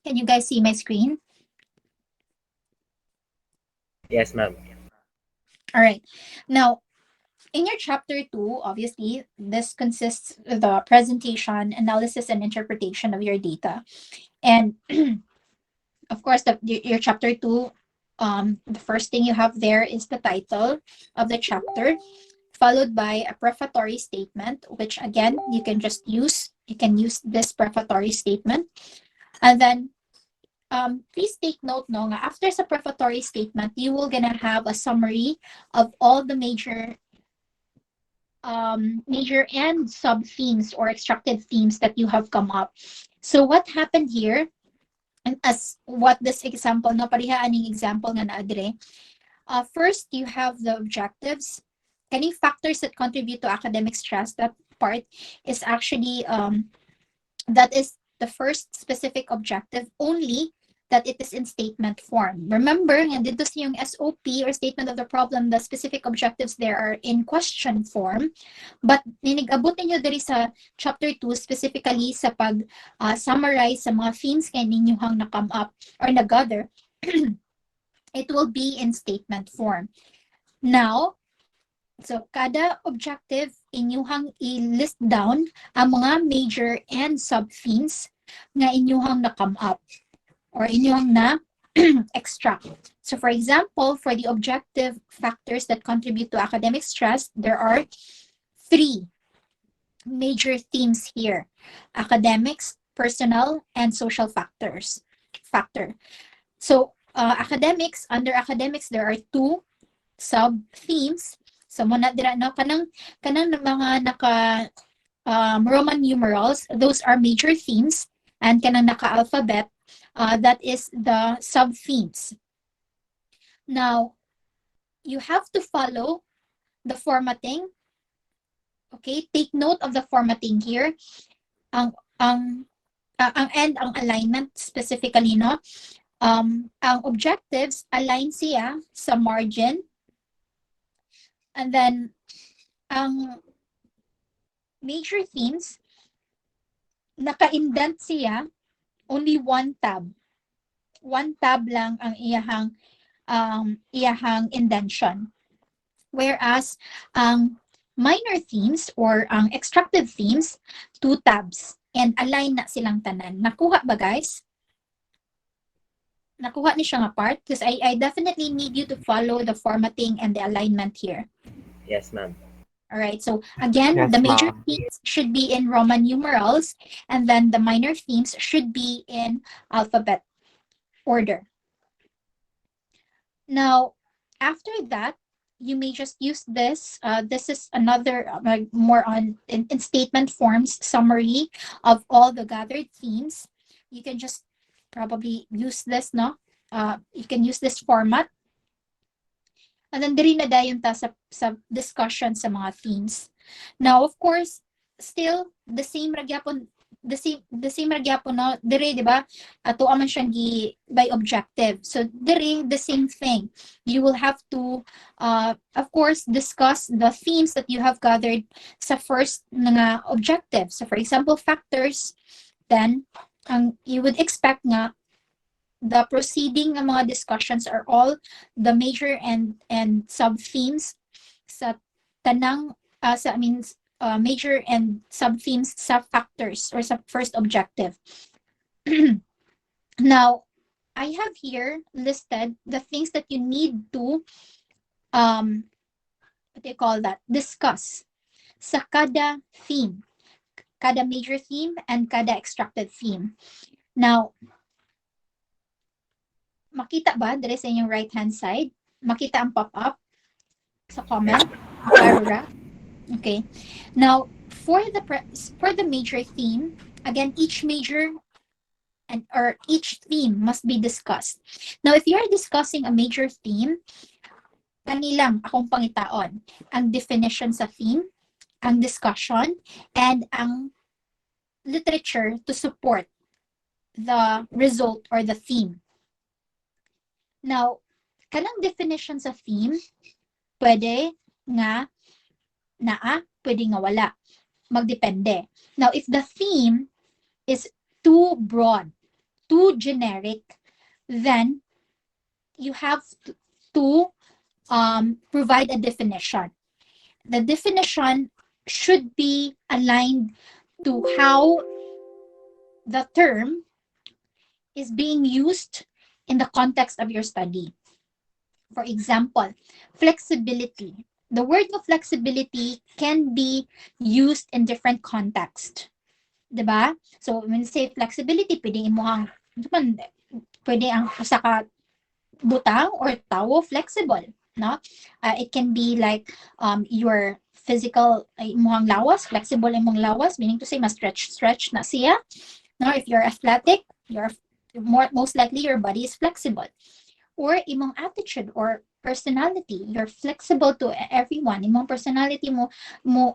Can you guys see my screen? Yes, ma'am. All right. Now, in your chapter 2, obviously, this consists of the presentation, analysis, and interpretation of your data. And of course, your chapter 2, the first thing you have there is the title of the chapter, followed by a prefatory statement, which again, you can use this prefatory statement. And then please take note no nga, after sa prefatory statement, you will gonna have a summary of all the major and sub themes or extracted themes that you have come up. So what happened here, and as what this example, no, parihaan example nga na adre. First, you have the objectives. Any factors that contribute to academic stress, that part is actually, that is the first specific objective only that it is in statement form. Remember, and dito sa yung SOP or statement of the problem, the specific objectives there are in question form. But ninigabot ninyo diri sa chapter 2 specifically sa pag summarize sa mga themes kay ninyong na-come up or na-gather, it will be in statement form. Now, so kada objective inyuhang i-list down ang mga major and sub-themes nga inyuhang na-come up or inyuhang na extract. So for example, for the objective factors that contribute to academic stress, there are 3 major themes here: academics, personal, and social factor. So academics, under academics, there are 2 sub-themes. So muna dira no kanang mga naka Roman numerals, those are major themes, and kanang naka alphabet, that is the sub-themes. Now, you have to follow the formatting. Okay, take note of the formatting here. Ang alignment specifically, no? Ang objectives align siya sa margin. And then, ang major themes, naka-indent siya, only 1 tab. 1 tab lang ang iyahang indention. Whereas, ang minor themes or ang extracted themes, 2 tabs. And align na silang tanan. Nakuha ba, guys? Nakuha ni siya nga part? Because I definitely need you to follow the formatting and the alignment here. Yes, ma'am. All right. So again, Yes, the major ma'am. themes should be in Roman numerals, and then the minor themes should be in alphabet order. Now, after that, you may just use this. This is another more on in statement forms summary of all the gathered themes. You can just probably use this, no? You can use this format. And then diri na dayon ta sa discussion sa mga themes. Now, of course, still the same ragyapon no, dire, di ba? Ato aman siyang by objective. So dire the same thing. You will have to of course discuss the themes that you have gathered sa first nga objective. So for example, factors, then you would expect nga the proceeding ng mga discussions are all the major and sub themes sa tanang major and sub themes sa factors or sa first objective. Now, I have here listed the things that you need to what do you call that, discuss sa kada theme, kada major theme and kada extracted theme. Now, makita ba dire sa inyong right hand side? Makita ang pop-up sa comment? Paragraph? Okay. Now, for the major theme, again, each major or each theme must be discussed. Now, if you are discussing a major theme, kanilang akong pangitaon ang definition sa theme, ang discussion, and ang literature to support the result or the theme. Now, kanang definition sa theme, pwede nga naa, pwede nga wala. Magdepende. Now, if the theme is too broad, too generic, then you have to provide a definition. The definition should be aligned to how the term is being used in the context of your study. For example, flexibility. The word of flexibility can be used in different contexts. Diba? So, when you say flexibility, pwede mo ang, pwede ang usa ka butang or tao flexible. No? It can be like your physical, imong lawas, flexible imong lawas, meaning to say, mas stretch na siya. No? If you're athletic, most likely your body is flexible. Or imong attitude or personality, you're flexible to everyone. Imong personality mo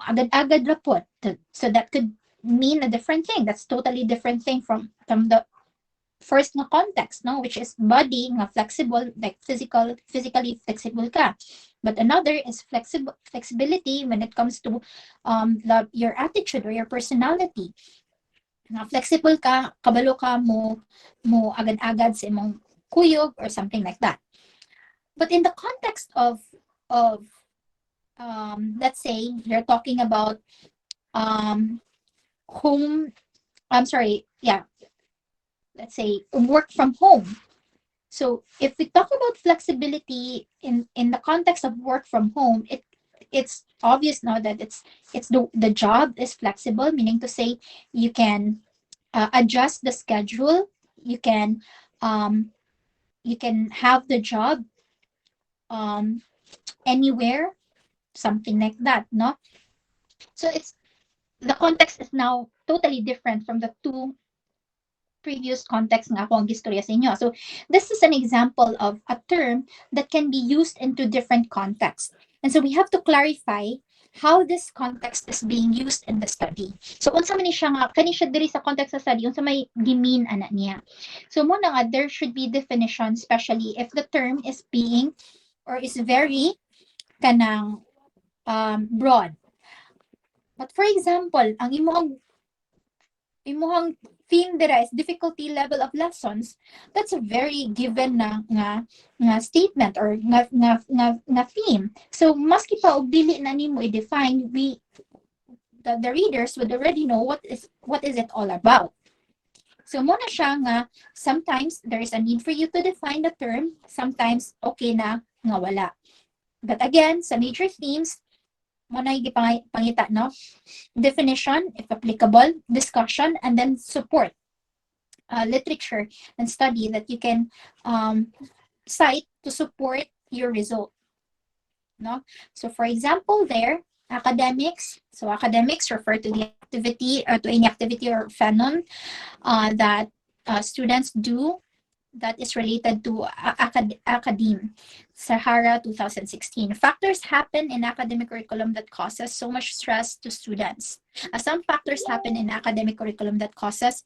agad-agad rapot. So that could mean a different thing. That's totally different thing from the first na context, no, which is body nga flexible, like physically flexible ka. But another is flexibility when it comes to your attitude or your personality. Na flexible ka, kabalo ka mo agad-agad sa imong kuyog or something like that. But in the context of let's say you're talking about home, I'm sorry, yeah, let's say work from home. So if we talk about flexibility in the context of work from home, it's obvious now that it's the job is flexible, meaning to say you can adjust the schedule, you can have the job anywhere, something like that, no? So it's the context is now totally different from the two previous context nga ako ang gistorya sa inyo. So this is an example of a term that can be used into different contexts. And so we have to clarify how this context is being used in the study. So unsa man ni siya nga kani siya diri sa context sa study, unsa may gimin ana niya. So mo na nga there should be definition, especially if the term is being or is very kanang broad. But for example, ang imong theme dira is difficulty level of lessons. That's a very given na statement or nga theme. So maski pa og dili na nimo i-define, the readers would already know what is it all about. So mo na siya nga sometimes there is a need for you to define the term, sometimes okay na nga wala. But again, sa major themes, mo na pangita, no? Definition, if applicable, discussion, and then support. Literature and study that you can cite to support your result. No? So for example there, academics. So academics refer to the activity or to any activity or phenomenon that students do that is related to academe. Sahara 2016. Factors happen in academic curriculum that causes so much stress to students. Some factors happen in academic curriculum that causes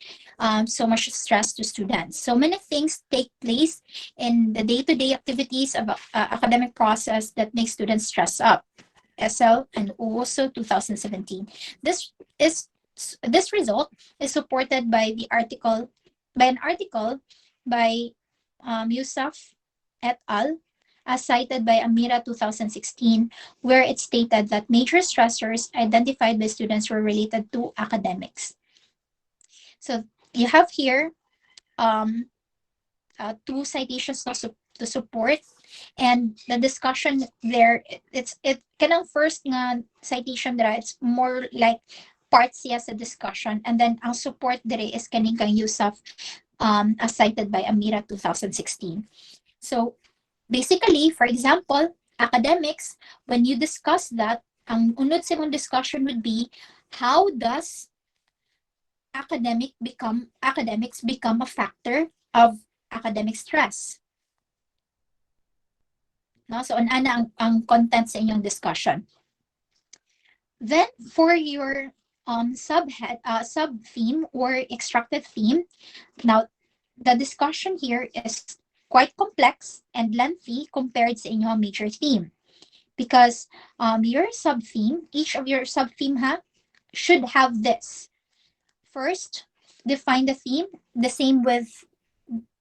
so much stress to students. So many things take place in the day-to-day activities of academic process that make students stress up. SL and also 2017. This result is supported by an article by Yusuf et al., as cited by Amira 2016, where it stated that major stressors identified by students were related to academics. So you have here two citations to support, and the discussion there, it kanang first nga citation dira, it's more like parts siya sa discussion, and then ang support dire is kaning kang Yusuf as cited by Amira 2016. So basically, for example, academics, when you discuss that, ang unod sa mong discussion would be, how does academics become a factor of academic stress? No? So ana ang content sa inyong discussion. Then for your sub-theme or extracted theme, now the discussion here is quite complex and lengthy compared sa inyong major theme, because your sub-theme, each of your sub-theme should have this. First, define the theme, the same with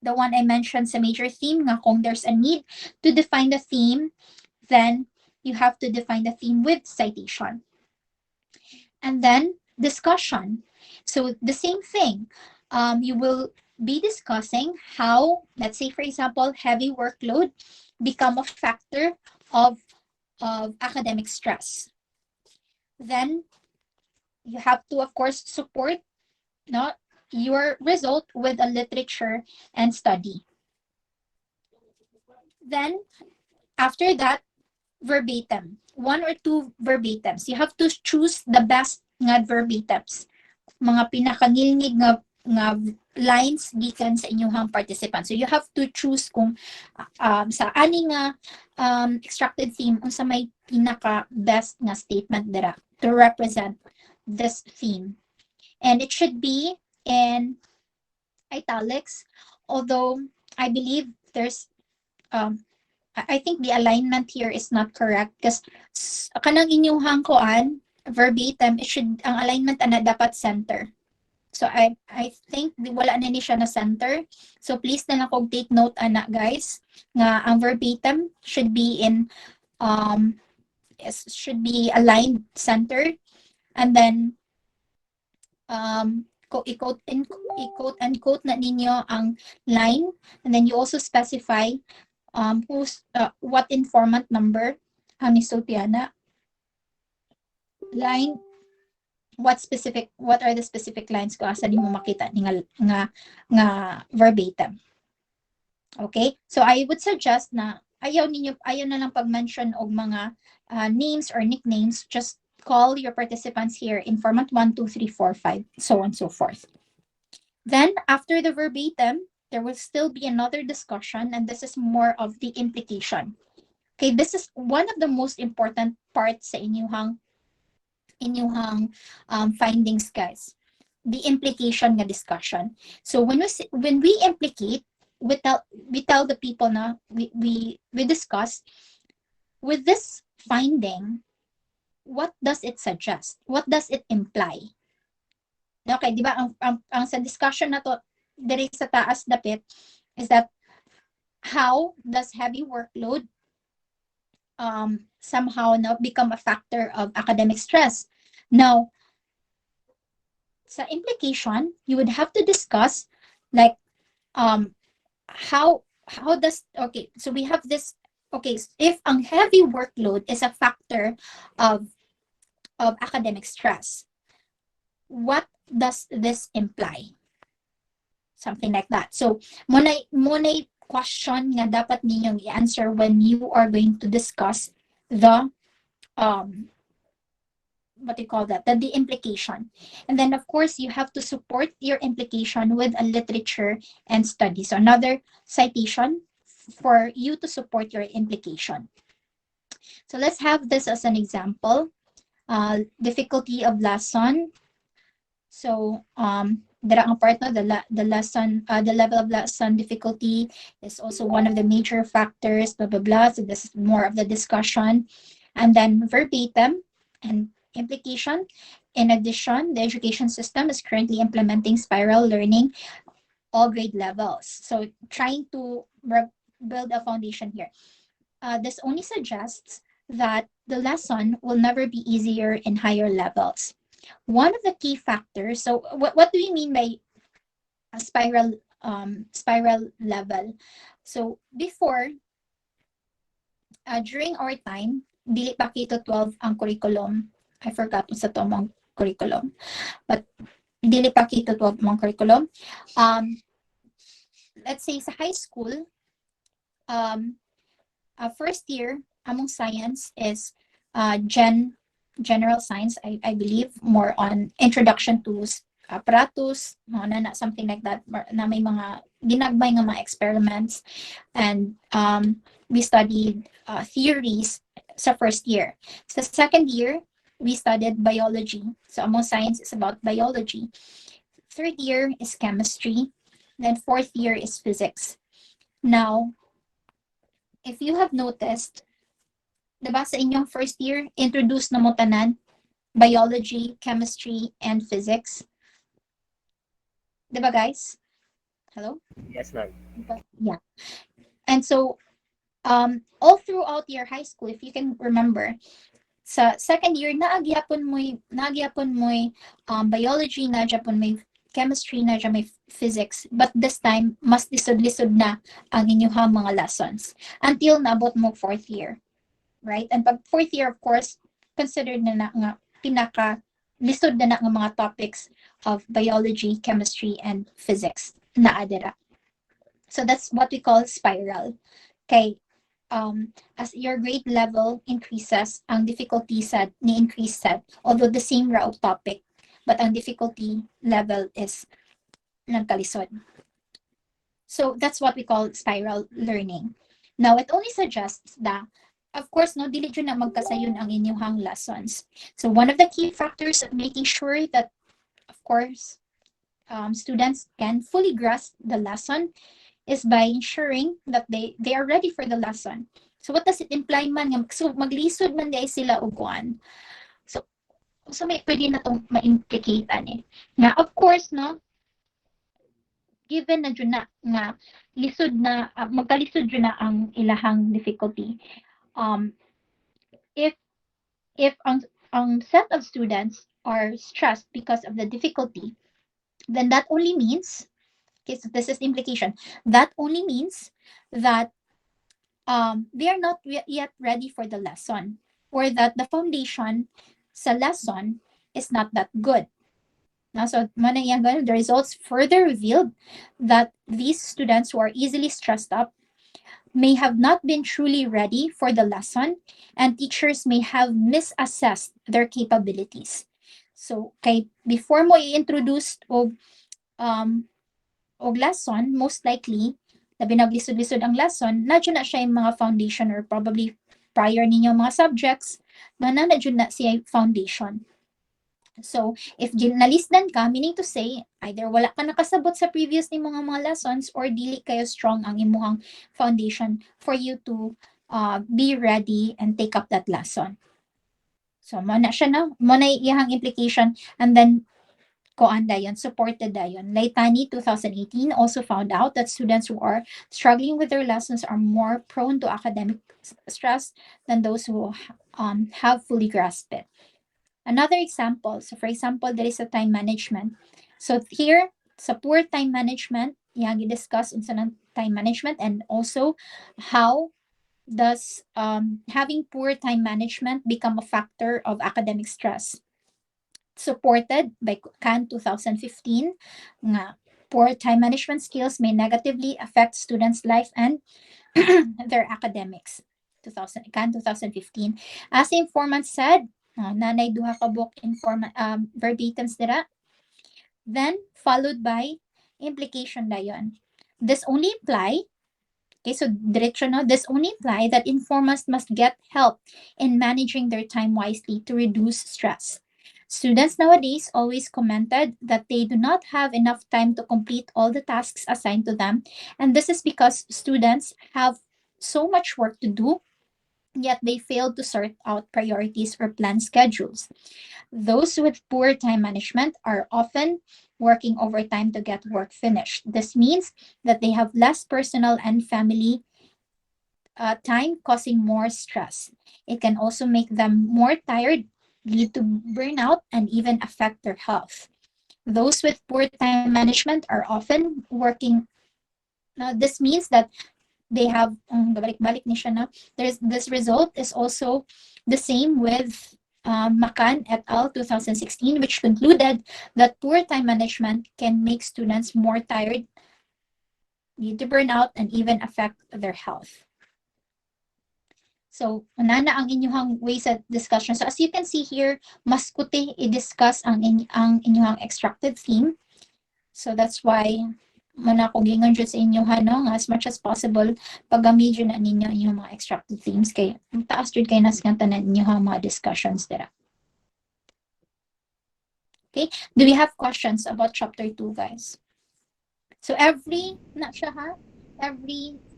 the one I mentioned sa major theme, nga kung there's a need to define the theme, then you have to define the theme with citation. And then discussion. So the same thing. You will be discussing how, let's say, for example, heavy workload become a factor of academic stress. Then you have to, of course, support no, your result with a literature and study. Then, after that, verbatim. One or two verbatims. You have to choose the best nga verbatims. Mga pinakangilngig nga lines gikan sa inyong participants. So you have to choose kung sa ani nga extracted theme unsa may pinaka best nga statement dira to represent this theme. And it should be in italics, although I believe there's I think the alignment here is not correct because kanang inyuhang koan verbatim, it should ang alignment ana dapat center. So I think wala na ni siya na center. So please na lang kog take note ana guys nga ang verbatim should be in should be aligned center, and then i-quote and quote na ninyo ang line, and then you also specify who's what informant number ang nisultiana line, what are the specific lines ko asa di mo makita ni nga verbatim. Okay, so I would suggest na ayaw na lang pag-mention og mga names or nicknames. Just call your participants here informant 1, 2, 3, 4, 5, so on and so forth. Then after the verbatim, there will still be another discussion, and this is more of the implication. Okay, this is one of the most important parts sa inyuhang findings, guys. The implication nga discussion. So when we implicate, we tell the people na we discuss with this finding, what does it suggest? What does it imply? Okay, di ba ang sa discussion na to diri sa taas dapit is that how does heavy workload somehow now become a factor of academic stress? Now, sa implication, you would have to discuss like how does, okay, so we have this, okay, if ang heavy workload is a factor of academic stress, what does this imply? Something like that. So munay question nga dapat ninyong i-answer when you are going to discuss the what do you call that, the implication. And then of course you have to support your implication with a literature and study. So another citation for you to support your implication. So let's have this as an example. Difficulty of lesson. So dira ang part no, the lesson, the level of lesson difficulty is also one of the major factors, blah blah blah. So this is more of the discussion. And then verbatim and implication. In addition, the education system is currently implementing spiral learning all grade levels. So trying to build a foundation here. This only suggests that the lesson will never be easier in higher levels. One of the key factors, so what do we mean by a spiral level? So before, during our time, dili pa K-12 ang curriculum. I forgot sa to mong curriculum. But dili pa K-12 mong curriculum. Let's say sa high school, first year among science is general science, I believe, more on introduction to apparatus, something like that, na may mga ginagbay nga mga experiments, and we studied theories sa first year. Sa second year, we studied biology. So among science is about biology. Third year is chemistry. Then fourth year is physics. Now, if you have noticed, diba sa inyong first year, introduce na mo tanan, biology, chemistry, and physics. Diba guys? Hello? Yes, ma'am. Yeah. And so, all throughout your high school, if you can remember, sa second year, naagyapon mo'y biology, na Japon may chemistry, na may physics. But this time, mas lisod-lisod na ang inyong mga lessons. Until naabot mo fourth year. Right? And pag fourth year, of course, considered na nga pinaka lisod na nga mga topics of biology, chemistry, and physics na adera. So that's what we call spiral. Okay, as your grade level increases, ang difficulty set ni increase set, although the same route topic, but ang difficulty level is nagkalisod. So that's what we call spiral learning. Now, it only suggests that, of course, no, dili dyan na magkasayon ang inyong lessons. So one of the key factors of making sure that, of course, students can fully grasp the lesson is by ensuring that they are ready for the lesson. So what does it imply man? So maglisod man di sila og kuan. So may pwede na tong ma-implicate ani. Nga of course no, given na dyan na nga lisod na magkalisod dyan na ang ilahang difficulty. If ang set of students are stressed because of the difficulty, then that only means, okay, so this is the implication, that only means that they are not yet ready for the lesson, or that the foundation sa lesson is not that good. Now, so the results further revealed that these students who are easily stressed up may have not been truly ready for the lesson, and teachers may have misassessed their capabilities. So, kay before mo i-introduce og lesson, most likely, labi naglisod-lisod ang lesson, nadyo na siya yung mga foundation, or probably prior ninyo mga subjects, nadyo na siya foundation. So, if nalisdan ka, meaning to say, either wala ka nakasabot sa previous ni mga lessons, or dili kayo strong ang imuhang foundation for you to be ready and take up that lesson. So, mo na siya na, mo na iyang implication, and then koan dayon, supported dayon. Leitani 2018 also found out that students who are struggling with their lessons are more prone to academic stress than those who have fully grasped it. Another example, so for example, there is a time management. So here, sa poor time management, yung discuss unsa ng time management, and also how does having poor time management become a factor of academic stress. Supported by CAN 2015, nga poor time management skills may negatively affect students' life and their academics. CAN 2015. As the informant said, nanay duha ka book verbatims dira. Then, followed by implication dayon. This only imply, okay, so diretso no, this only imply that informants must get help in managing their time wisely to reduce stress. Students nowadays always commented that they do not have enough time to complete all the tasks assigned to them, and this is because students have so much work to do, yet they failed to sort out priorities or plan schedules. Those with poor time management are often working overtime to get work finished. This means that they have less personal and family time, causing more stress. It can also make them more tired, lead to burnout, and even affect their health. Those with poor time management are often working. This means that they have balik-balik ni siya na. This result is also the same with Makan et al. 2016, which concluded that poor time management can make students more tired, lead to burnout, and even affect their health. So, una na ang inyong ways of discussion. So, as you can see here, mas kuti i-discuss ang inyong extracted theme. So, that's why mana ko gingon jud sa inyo no, as much as possible paggamit na ninyo inyong mga extracted themes, kay taas jud kay nas nga tanan ninyo mga discussions dira. Okay, do we have questions about chapter 2, guys? So every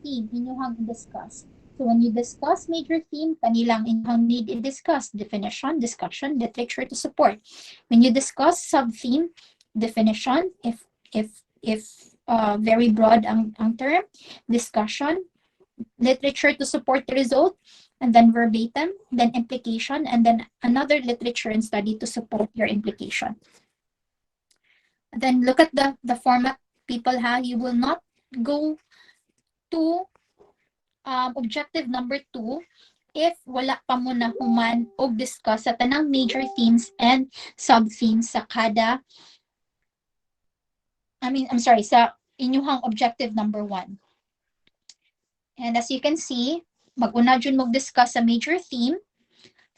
theme inyong discuss. So when you discuss major theme, kanilang inyong need i-discuss definition, discussion, literature to support. When you discuss sub-theme, definition, if very broad ang term, discussion, literature to support the result, and then verbatim, then implication, and then another literature and study to support your implication. Then look at the format, people have. You will not go to objective number 2 if wala pa mo na human og discuss sa tanang major themes and sub-themes sa kada, sa inyuhang objective number 1. And as you can see, mag-una dyan mag-discuss sa major theme,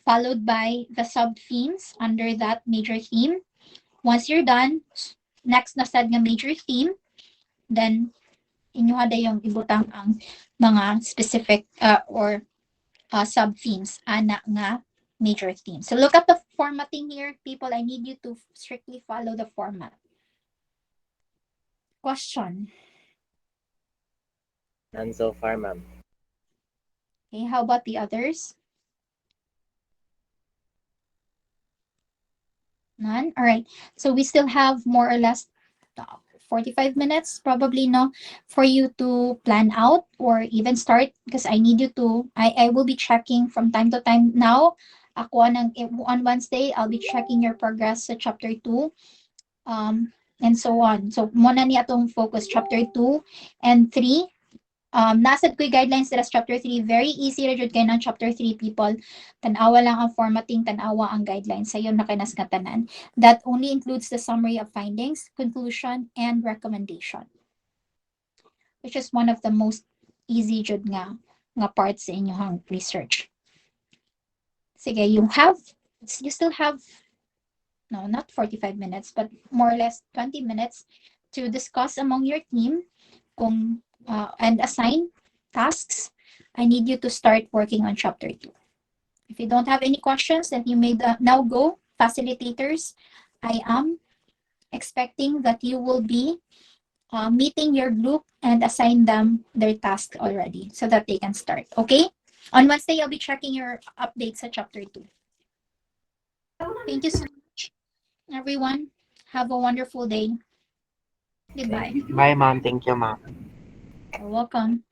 followed by the sub-themes under that major theme. Once you're done, next na sad nga major theme, then inyo hada yung ibutang ang mga specific or sub-themes ana nga major theme. So look at the formatting here, people. I need you to strictly follow the format. Question? None so far, ma'am. Okay, how about the others? None? All right. So we still have more or less 45 minutes probably, no, for you to plan out or even start, because I need you to, I will be checking from time to time now. Ako on Wednesday, I'll be checking your progress sa chapter 2, and so on. So muna niya itong focus chapter 2 and 3. Nasad ko'y guidelines nila sa chapter 3. Very easy ra jud kay ng chapter 3, people. Tanawa lang ang formatting, tanawa ang guidelines. Sayo na kay nas nga tanan. That only includes the summary of findings, conclusion, and recommendation, which is one of the most easy jud nga parts sa inyong research. Sige, you still have, no, not 45 minutes, but more or less 20 minutes to discuss among your team kung and assign tasks. I need you to start working on chapter 2. If you don't have any questions, then you may now go. Facilitators, I am expecting that you will be meeting your group and assign them their task already so that they can start. Okay? On Wednesday, I'll be checking your updates at chapter 2. Thank you so much, everyone. Have a wonderful day. Goodbye. Bye, ma'am. Thank you, ma'am. You're welcome.